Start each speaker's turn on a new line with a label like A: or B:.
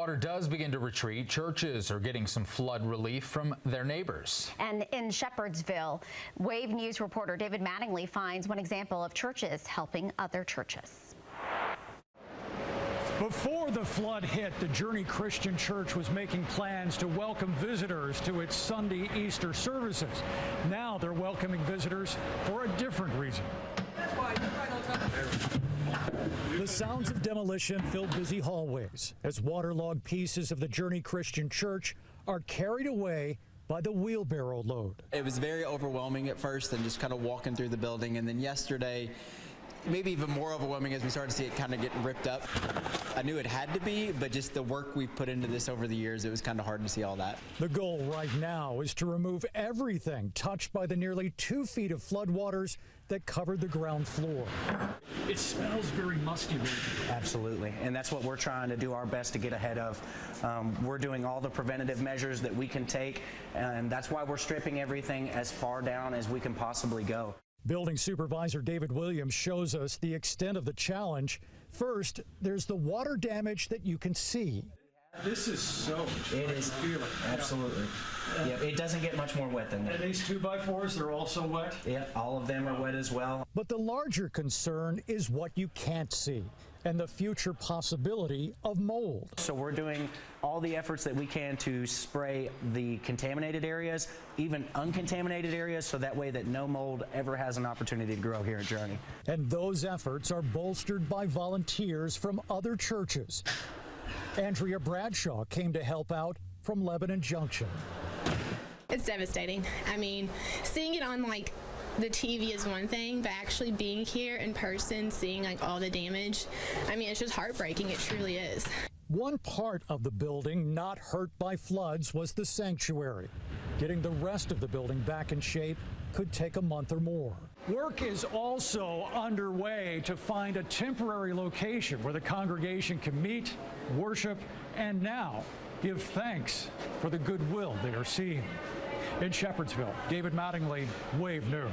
A: water does begin to retreat, churches are getting some flood relief from their neighbors.
B: And in Shepherdsville, Wave News reporter David Mattingly finds one example of churches helping other churches.
C: Before the flood hit, the Journey Christian Church was making plans to welcome visitors to its Sunday Easter services. Now they're welcoming visitors for a different reason. The sounds of demolition fill busy hallways as waterlogged pieces of the Journey Christian Church are carried away by the wheelbarrow load.
D: It was very overwhelming at first and just kind of walking through the building, and then yesterday maybe even more overwhelming as we started to see it kind of get ripped up. I knew it had to be, but just the work we've put into this over the years, it was kind of hard to see all that.
C: The goal right now is to remove everything touched by the nearly 2 feet of floodwaters that covered the ground floor. It smells very musty.
E: Absolutely, and that's what we're trying to do our best to get ahead of. We're doing all the preventative measures that we can take, and that's why we're stripping everything as far down as we can possibly go.
C: Building Supervisor David Williams shows us the extent of the challenge. First, there's the water damage that you can see.
F: This is soaked.
E: It is, absolutely. Yeah, it doesn't get much more wet than that.
C: And these 2x4s, they're also wet?
E: Yeah, all of them are wet as well.
C: But the larger concern is what you can't see and the future possibility of mold.
E: So we're doing all the efforts that we can to spray the contaminated areas, even uncontaminated areas, so that way that no mold ever has an opportunity to grow here at Journey.
C: And those efforts are bolstered by volunteers from other churches. Andrea Bradshaw came to help out from Lebanon Junction.
G: It's devastating. I mean, seeing it on the TV is one thing, but actually being here in person, seeing all the damage, I mean, it's just heartbreaking. It truly is.
C: One part of the building not hurt by floods was the sanctuary. Getting the rest of the building back in shape could take a month or more. Work is also underway to find a temporary location where the congregation can meet, worship, and now give thanks for the goodwill they are seeing. In Shepherdsville, David Mattingly, Wave News.